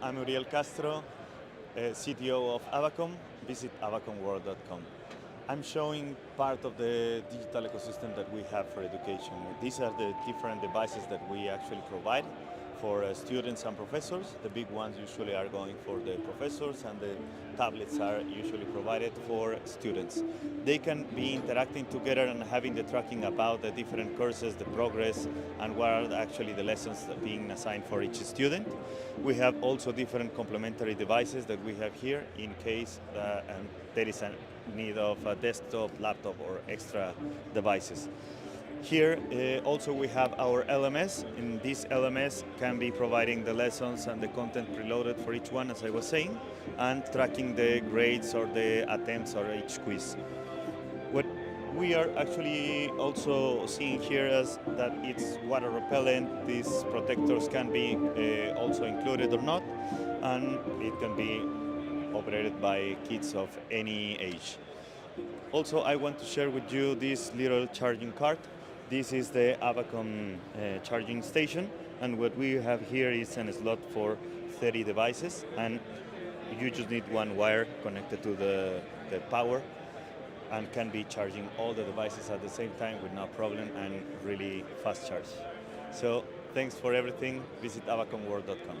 I'm Uriel Castro, CTO of AVACOM. Visit avacomworld.com. I'm showing part of the digital ecosystem that we have for education. These are the different devices that we actually provide for students and professors. The big ones usually are going for the professors, and the tablets are usually provided for students. They can be interacting together and having the tracking about the different courses, the progress, and what are actually the lessons that are being assigned for each student. We have also different complementary devices that we have here in case there is a need of a desktop, laptop, or extra devices. Here also we have our LMS. In this LMS can be providing the lessons and the content preloaded for each one, as I was saying, and tracking the grades or the attempts or each quiz. What we are actually also seeing here is that it's water repellent. These protectors can be also included or not, and it can be operated by kids of any age. Also, I want to share with you this little charging cart. This is the AVACOM charging station, and what we have here is a slot for 30 devices, and you just need one wire connected to the power, and can be charging all the devices at the same time with no problem and really fast charge. So thanks for everything. Visit avacomworld.com.